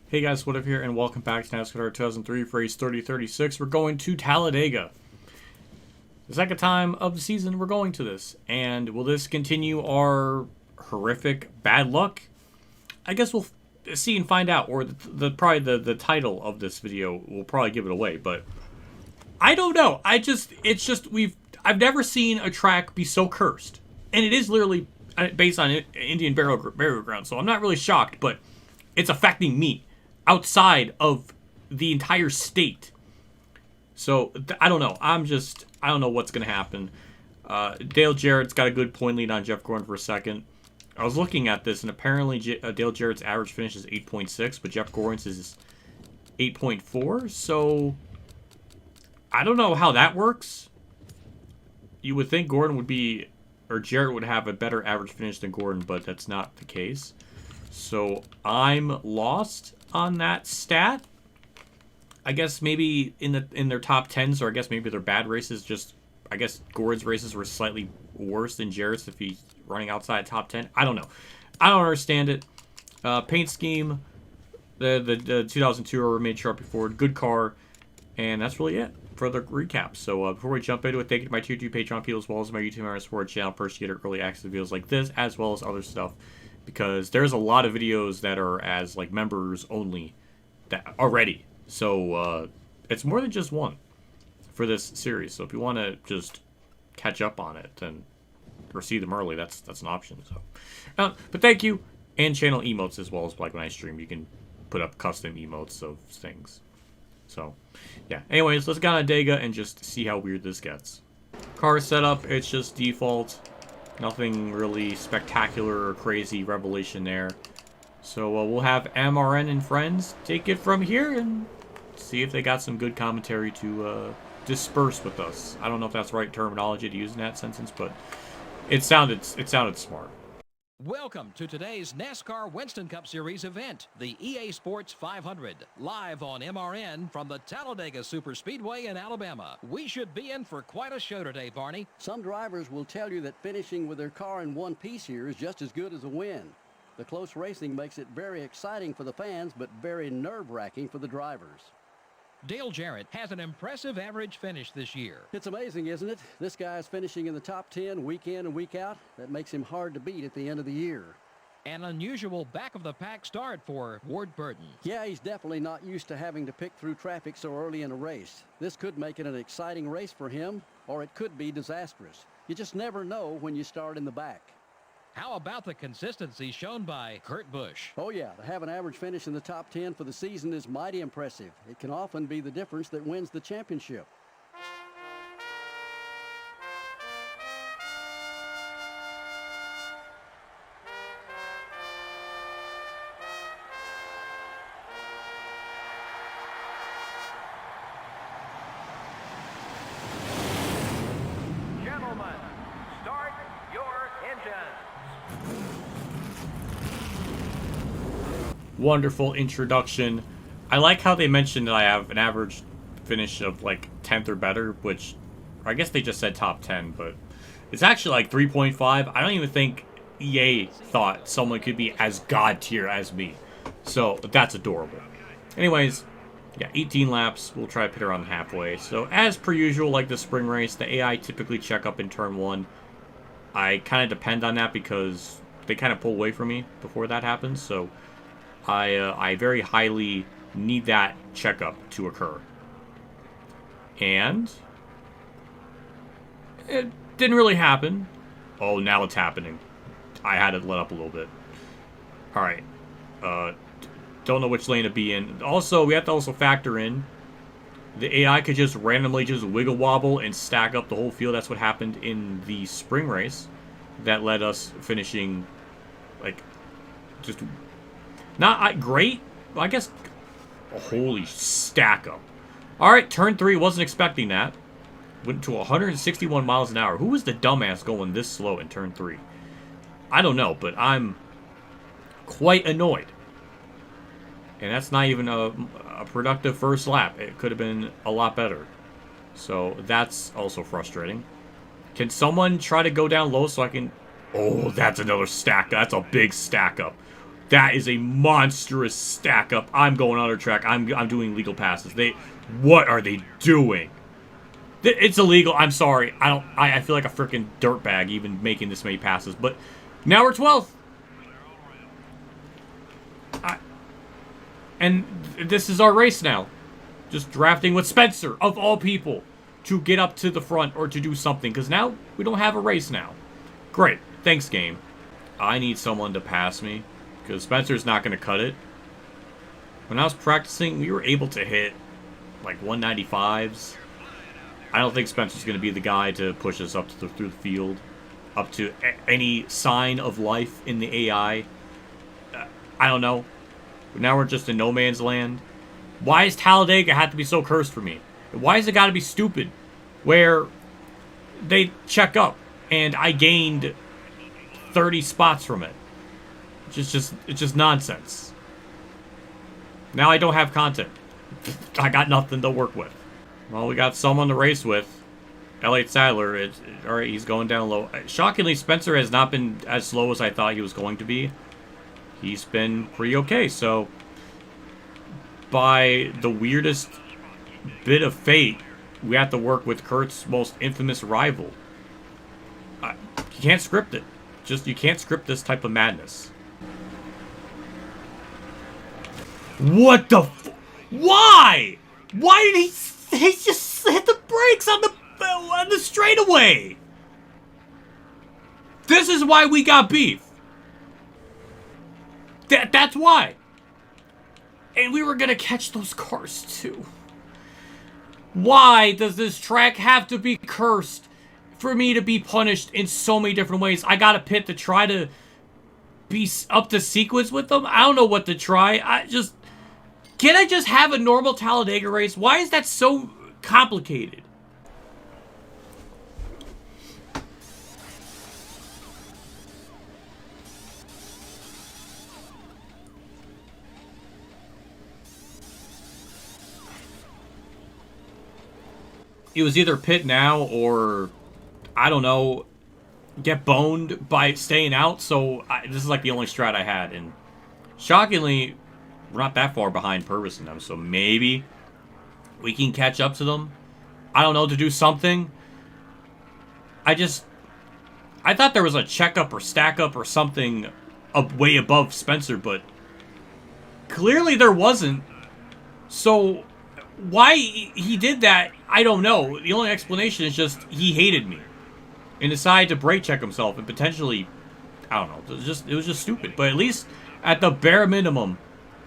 Hey guys, WhatiF here, and welcome back to NASCAR 2003 for race 3036. We're going to Talladega. The second time of the season we're going to this. And will this continue our horrific bad luck? I guess we'll see and find out. Or probably the title of this video will probably give it away. But I don't know. I've never seen a track be so cursed. And it is literally based on Indian burial ground. So I'm not really shocked, but it's affecting me outside of the entire state. So, I don't know. I don't know what's going to happen. Dale Jarrett's got a good point lead on Jeff Gordon for a second. I was looking at this, and apparently Dale Jarrett's average finish is 8.6, but Jeff Gordon's is 8.4. So, I don't know how that works. You would think Gordon would be, or Jarrett would have a better average finish than Gordon, but that's not the case. So, I'm lost on that stat. I guess maybe in their top 10s, or I guess maybe their bad races, I guess Gordon's races were slightly worse than Jarrett's if he's running outside top 10. I don't know. I don't understand it. Paint scheme, the 2002 are made sharply forward, good car, and that's really it for the recap. So before we jump into it, thank you to my tier 2 Patreon people as well as my YouTube and support channel. First, you get early access to videos like this as well as other stuff, because there's a lot of videos that are as like members only that already. So it's more than just one for this series. So if you want to just catch up on it or see them early, that's an option. So, but thank you, and channel emotes as well as like when I stream, you can put up custom emotes of things. So yeah. Anyways, let's go on Talladega and just see how weird this gets. Car setup, it's just default. Nothing really spectacular or crazy revelation there. So we'll have MRN and friends take it from here and see if they got some good commentary to disperse with us. I don't know if that's the right terminology to use in that sentence, but it sounded smart. Welcome to today's NASCAR Winston Cup Series event, the EA Sports 500, live on MRN from the Talladega Superspeedway in Alabama. We should be in for quite a show today, Barney. Some drivers will tell you that finishing with their car in one piece here is just as good as a win. The close racing makes it very exciting for the fans, but very nerve-wracking for the drivers. Dale Jarrett has an impressive average finish this year. It's amazing, isn't it? This guy is finishing in the top 10 week in and week out. That makes him hard to beat at the end of the year. An unusual back-of-the-pack start for Ward Burton. Yeah, he's definitely not used to having to pick through traffic so early in a race. This could make it an exciting race for him, or it could be disastrous. You just never know when you start in the back. How about the consistency shown by Kurt Busch? Oh yeah, to have an average finish in the top 10 for the season is mighty impressive. It can often be the difference that wins the championship. Gentlemen, start your engines. Wonderful introduction. I like how they mentioned that I have an average finish of like 10th or better, which I guess they just said top 10, but it's actually like 3.5. I don't even think EA thought someone could be as god tier as me. So that's adorable. Anyways, yeah, 18 laps. We'll try to pit around halfway. So as per usual, like the spring race, the AI typically check up in turn 1. I kind of depend on that because they kind of pull away from me before that happens. So I very highly need that checkup to occur. And it didn't really happen. Oh, now it's happening. I had it let up a little bit. Alright. Don't know which lane to be in. Also, we have to also factor in the AI could just randomly just wiggle wobble and stack up the whole field. That's what happened in the spring race. That led us finishing, like, just not great. I guess. Oh, holy stack up. Alright, turn 3. Wasn't expecting that. Went to 161 miles an hour. Who was the dumbass going this slow in turn 3? I don't know, but I'm quite annoyed. And that's not even a productive first lap. It could have been a lot better. So that's also frustrating. Can someone try to go down low so I can... Oh, that's another stack. That's a big stack up. That is a monstrous stack up. I'm going under track. I'm doing legal passes. What are they doing? It's illegal. I'm sorry. I feel like a freaking dirtbag even making this many passes. But now we're 12th. And this is our race now. Just drafting with Spencer, of all people, to get up to the front or to do something. Because now we don't have a race now. Great. Thanks, game. I need someone to pass me. Because Spencer's not going to cut it. When I was practicing, we were able to hit like 195s. I don't think Spencer's going to be the guy to push us up to through the field. Up to any sign of life in the AI. I don't know. But now we're just in no man's land. Why does Talladega have to be so cursed for me? Why has it got to be stupid? Where they check up and I gained 30 spots from it. It's just nonsense. Now I don't have content. I got nothing to work with. Well, we got someone to race with. Elliott Sadler. Alright, he's going down low. Shockingly, Spencer has not been as slow as I thought he was going to be. He's been pretty okay, so by the weirdest bit of fate, we have to work with Kurt's most infamous rival. You can't script it. You can't script this type of madness. What the Why? Why did he just hit the brakes on the straightaway? This is why we got beef. That's why. And we were gonna catch those cars too. Why does this track have to be cursed for me to be punished in so many different ways? I got a pit to try to be up to sequence with them. I don't know what to try. Can I just have a normal Talladega race? Why is that so complicated? It was either pit now or, I don't know, get boned by staying out. So this is like the only strat I had. And shockingly, we're not that far behind PreRace in them. So maybe we can catch up to them. I don't know, to do something. I thought there was a checkup or stack up or something up way above Spencer, but clearly there wasn't. So why he did that, I don't know. The only explanation is just he hated me and decided to brake check himself and potentially, I don't know. It was just stupid. But at least at the bare minimum,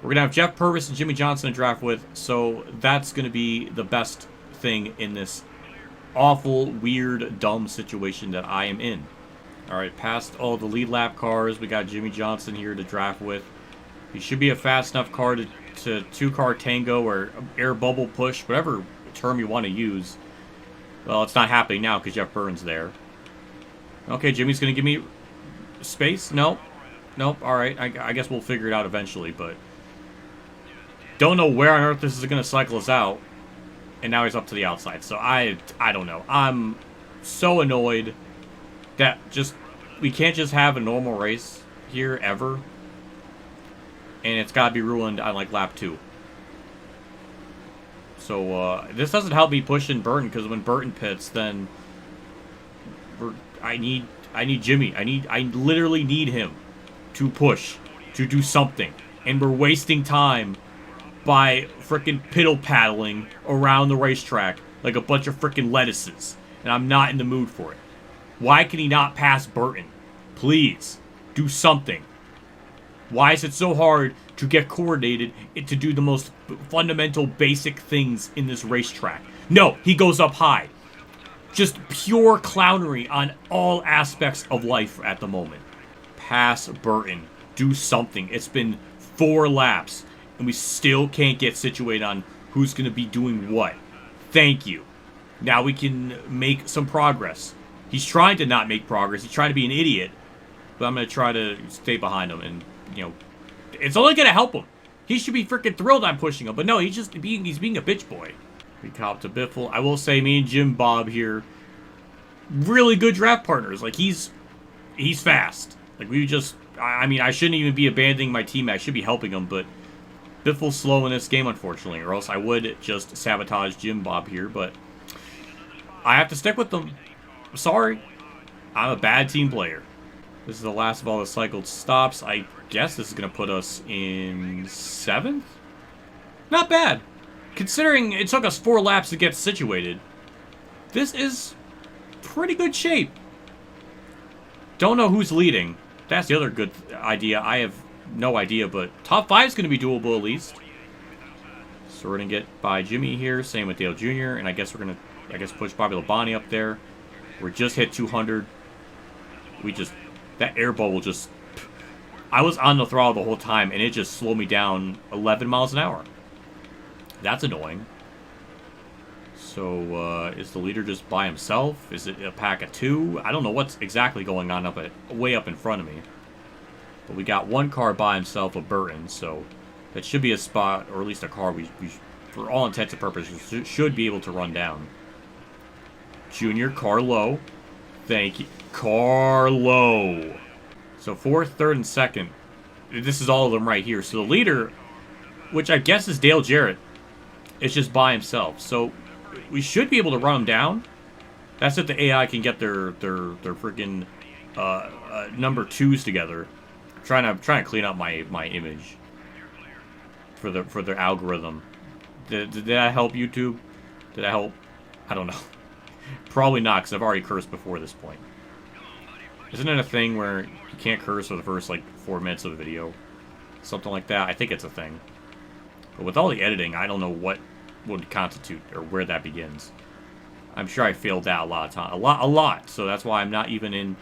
we're gonna have Jeff Purvis and Jimmy Johnson to draft with. So that's gonna be the best thing in this awful, weird, dumb situation that I am in. All right, past all the lead lap cars, we got Jimmy Johnson here to draft with. He should be a fast enough car to two-car tango or air bubble push, whatever term you want to use. Well, it's not happening now because Jeff Burns there. Okay, Jimmy's going to give me space? Nope. Nope, all right. I guess we'll figure it out eventually, but don't know where on earth this is going to cycle us out. And now he's up to the outside, so I don't know. I'm so annoyed that we can't just have a normal race here ever. And it's got to be ruined on, like, lap 2. So, this doesn't help me pushing Burton, because when Burton pits, then I need Jimmy. I literally need him to push, to do something. And we're wasting time by frickin' piddle-paddling around the racetrack like a bunch of frickin' lettuces. And I'm not in the mood for it. Why can he not pass Burton? Please, do something. Why is it so hard to get coordinated and to do the most fundamental, basic things in this racetrack? No, he goes up high. Just pure clownery on all aspects of life at the moment. Pass Burton. Do something. It's been 4 laps, and we still can't get situated on who's going to be doing what. Thank you. Now we can make some progress. He's trying to not make progress. He's trying to be an idiot. But I'm going to try to stay behind him and, you know, it's only going to help him. He should be freaking thrilled I'm pushing him. But no, he's being a bitch boy. We cop to Biffle. I will say me and Jim Bob here, really good draft partners. Like, he's fast. Like, we just I mean, I shouldn't even be abandoning my teammate. I should be helping him, but Biffle's slow in this game, unfortunately, or else I would just sabotage Jim Bob here, but I have to stick with them. I'm sorry. I'm a bad team player. This is the last of all the cycled stops. I guess this is going to put us in 7th? Not bad. Considering it took us 4 laps to get situated. This is pretty good shape. Don't know who's leading. That's the other good idea. I have no idea, but top 5 is going to be doable at least. So we're going to get by Jimmy here. Same with Dale Jr. And I guess we're going to, push Bobby Labonte up there. We're just hit 200. That air bubble just... I was on the throttle the whole time, and it just slowed me down 11 miles an hour. That's annoying. So, is the leader just by himself? Is it a pack of 2? I don't know what's exactly going on way up in front of me. But we got one car by himself of Burton, so that should be a spot, or at least a car we for all intents and purposes, should be able to run down. Junior, car low. Thank you. Car low. So 4th, 3rd, and 2nd. This is all of them right here. So the leader, which I guess is Dale Jarrett, is just by himself. So we should be able to run him down. That's if the AI can get their freaking number 2s together. Trying to clean up my image for their algorithm. Did that help YouTube? Did that help? I don't know. Probably not, because I've already cursed before this point. Isn't it a thing where you can't curse for the first, like, 4 minutes of the video? Something like that. I think it's a thing. But with all the editing, I don't know what would constitute, or where that begins. I'm sure I failed that a lot of times. A lot. So that's why I'm not even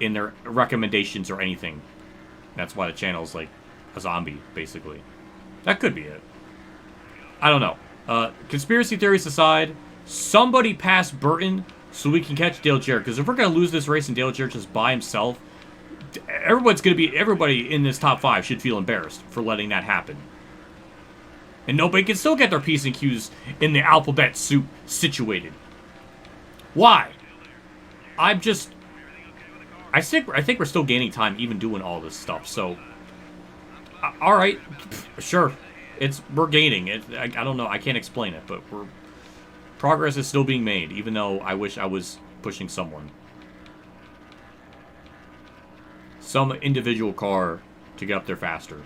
in their recommendations or anything. That's why the channel's like a zombie, basically. That could be it. I don't know. Conspiracy theories aside, somebody pass Burton so we can catch Dale Jarrett. Because if we're going to lose this race and Dale Jarrett just by himself, everybody in this top 5 should feel embarrassed for letting that happen. And nobody can still get their P's and Q's in the alphabet soup situated. Why? I think we're still gaining time even doing all this stuff, so... Alright, sure. We're gaining. I don't know, I can't explain it, but progress is still being made, even though I wish I was pushing someone. Some individual car to get up there faster.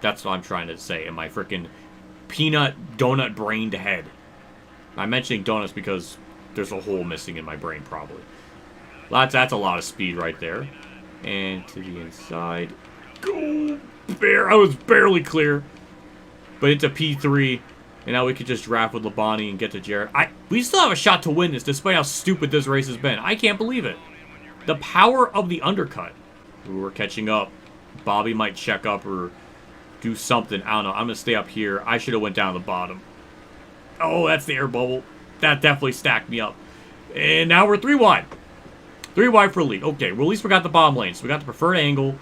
That's what I'm trying to say in my frickin' peanut donut-brained head. I'm mentioning donuts because there's a hole missing in my brain, probably. That's a lot of speed right there. And to the inside. Go! I was barely clear. But into P3. And now we could just draft with Labonte and get to Jarrett. We still have a shot to win this, despite how stupid this race has been. I can't believe it. The power of the undercut. We're catching up. Bobby might check up or do something. I don't know. I'm going to stay up here. I should have went down the bottom. Oh, that's the air bubble. That definitely stacked me up. And now we're 3 wide. 3 wide for lead. Okay, well, at least we got the bottom lane. So we got the preferred angle.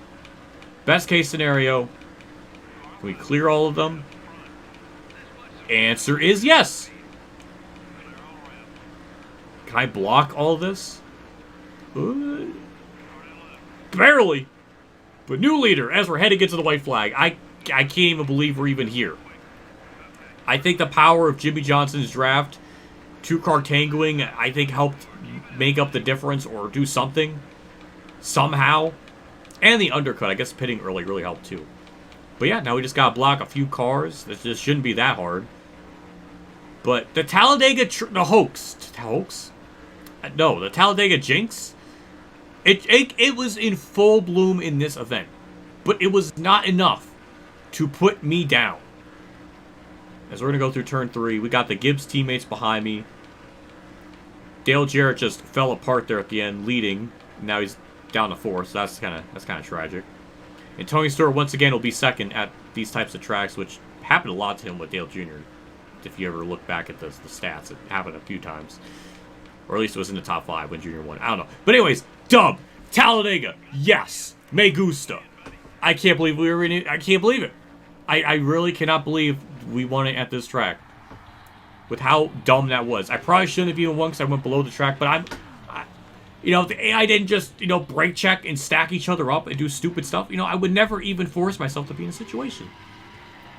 Best case scenario. Can we clear all of them? Answer is yes. Can I block all of this? Barely. But new leader as we're heading into the white flag. I can't even believe we're even here. I think the power of Jimmy Johnson's draft, 2-car tangoing, I think helped make up the difference or do something. Somehow. And the undercut. I guess pitting early really helped too. But yeah, now we just gotta block a few cars. This shouldn't be that hard. But the Talladega, the hoax. Hoax? No, the Talladega jinx. It was in full bloom in this event. But it was not enough to put me down. As we're going to go through turn 3, we got the Gibbs teammates behind me. Dale Jarrett just fell apart there at the end, leading. Now he's down to 4th, so that's kind of tragic. And Tony Stewart once again will be 2nd at these types of tracks, which happened a lot to him with Dale Jr. If you ever look back at the stats, it happened a few times. Or at least it was in the top 5 when Junior won. I don't know. But anyways, dub! Talladega! Yes! Me gusta! I can't believe we were in it. I can't believe it. I really cannot believe we won it at this track. With how dumb that was. I probably shouldn't have even won because I went below the track, but You know, if the AI didn't just, you know, brake check and stack each other up and do stupid stuff, you know, I would never even force myself to be in a situation.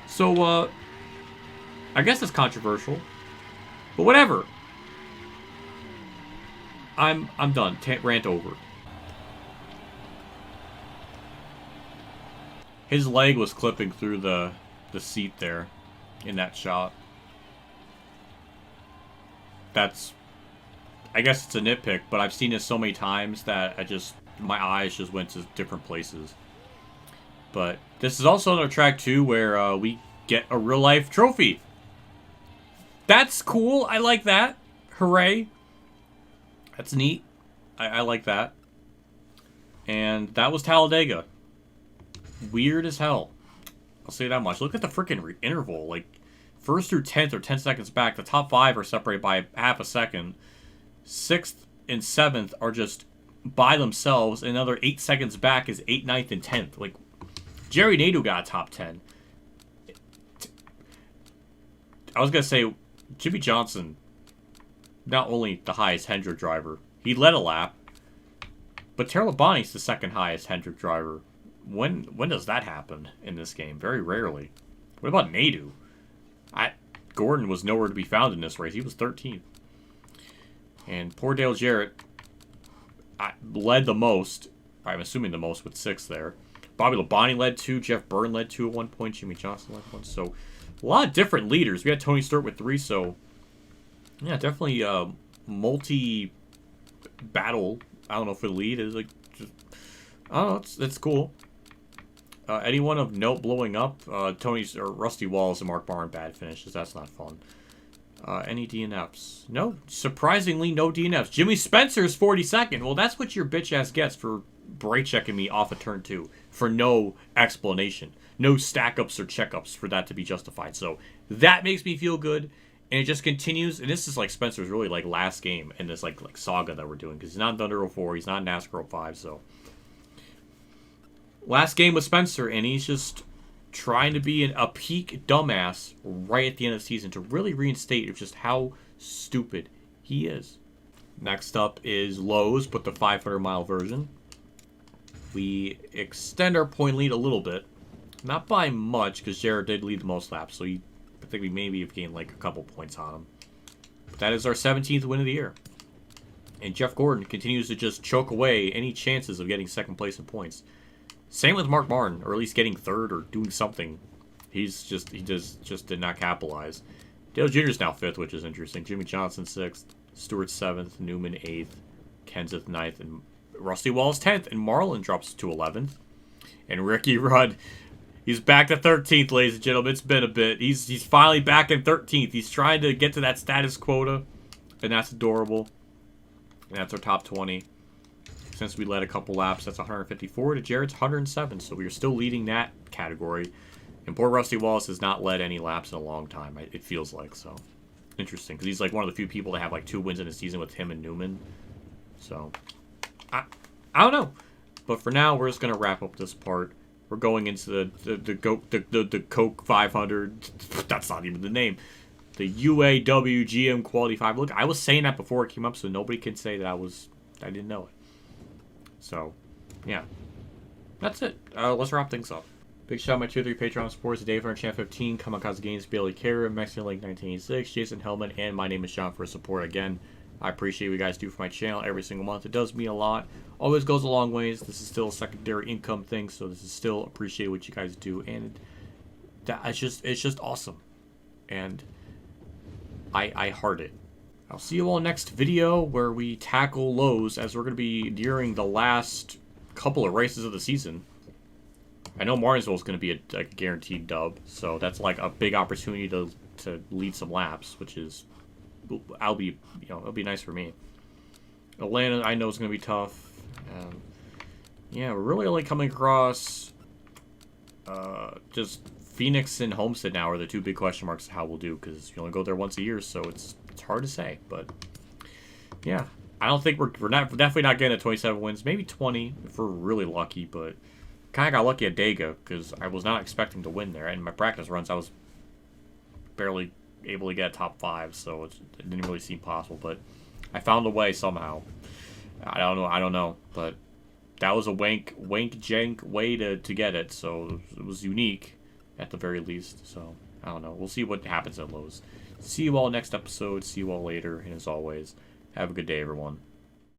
So, I guess it's controversial. But whatever. I'm done. Rant over. His leg was clipping through the seat there in that shot. That's... I guess it's a nitpick, but I've seen it so many times that my eyes just went to different places. But this is also another track, too, where we get a real-life trophy. That's cool. I like that. Hooray. That's neat. I like that. And that was Talladega. Weird as hell. I'll say that much. Look at the freaking interval. Like, 1st through 10th are 10 seconds back. The top 5 are separated by half a second. 6th and 7th are just by themselves. Another 8 seconds back is 8th, 9th, and 10th. Like, Jerry Nadeau got a top 10. I was going to say, Jimmy Johnson, not only the highest Hendrick driver, he led a lap, but Terrell Labonte's the second highest Hendrick driver. When does that happen in this game? Very rarely. What about Nadeau? Gordon was nowhere to be found in this race. He was 13th. And poor Dale Jarrett led the most. I'm assuming the most with 6 there. Bobby Labonte led 2. Jeff Byrne led 2 at one point. Jimmy Johnson led 1. So, a lot of different leaders. We had Tony Stewart with 3. So, yeah, definitely multi-battle. I don't know for the lead. Is like, just, I don't know. It's cool. Anyone of note blowing up? Rusty Wallace and Mark Barron bad finishes. That's not fun. Any DNFs? No. Surprisingly, no DNFs. Jimmy Spencer's 42nd. Well, that's what your bitch-ass gets for brake checking me off of turn 2. For no explanation. No stack-ups or check-ups for that to be justified. So, that makes me feel good. And it just continues. And this is like Spencer's really like last game in this like saga that we're doing. Because he's not in Thunder 04. He's not in NASCAR 05. So, last game with Spencer. And he's just trying to be a peak dumbass right at the end of the season to really reinstate just how stupid he is. Next up is Lowe's, but the 500-mile version. We extend our point lead a little bit. Not by much, because Jared did lead the most laps, so I think we maybe have gained like a couple points on him. But that is our 17th win of the year. And Jeff Gordon continues to just choke away any chances of getting second place in points. Same with Mark Martin, or at least getting 3rd or doing something. He just did not capitalize. Dale Jr. is now 5th, which is interesting. Jimmy Johnson 6th, Stewart 7th, Newman 8th, Kenseth 9th, and Rusty Wallace 10th, and Marlin drops to 11th. And Ricky Rudd, he's back to 13th, ladies and gentlemen. It's been a bit. He's finally back in 13th. He's trying to get to that status quota, and that's adorable. And that's our top 20. Since we led a couple laps, that's 154 to Jarrett's 107. So we are still leading that category. And poor Rusty Wallace has not led any laps in a long time, it feels like. So, interesting. Because he's like one of the few people to have like 2 wins in a season with him and Newman. So, I don't know. But for now, we're just going to wrap up this part. We're going into the Coke 500. That's not even the name. The UAW GM Quality 5. Look, I was saying that before it came up, so nobody can say that I didn't know it. So, yeah. That's it. Let's wrap things up. Big shout out to my 2-3 Patreon supporters. Dave from Champ 15, Kamikaze Games, Bailey Carey, Mexican Lake 1986, Jason Hellman, and my name is Sean for support again. I appreciate what you guys do for my channel every single month. It does mean a lot. Always goes a long ways. This is still a secondary income thing, so this is still appreciate what you guys do, and it's just awesome. And I heart it. I'll see you all next video where we tackle Lowe's, as we're going to be nearing the last couple of races of the season. I know Martinsville is going to be a guaranteed dub, so that's like a big opportunity to lead some laps, which is, it'll be nice for me. Atlanta, I know is going to be tough. Yeah, we're really only coming across just Phoenix and Homestead now are the 2 big question marks of how we'll do, because you only go there once a year, so it's hard to say. But yeah, I don't think we're definitely not getting to 27 wins, maybe 20 if we're really lucky. But kind of got lucky at Dega because I was not expecting to win there, and my practice runs I was barely able to get a top 5, so it didn't really seem possible. But I found a way somehow. I don't know, but that was a wank jank way to get it, so it was unique at the very least. So I don't know. We'll see what happens at Lowe's. See you all next episode. See you all later, and as always, have a good day, everyone.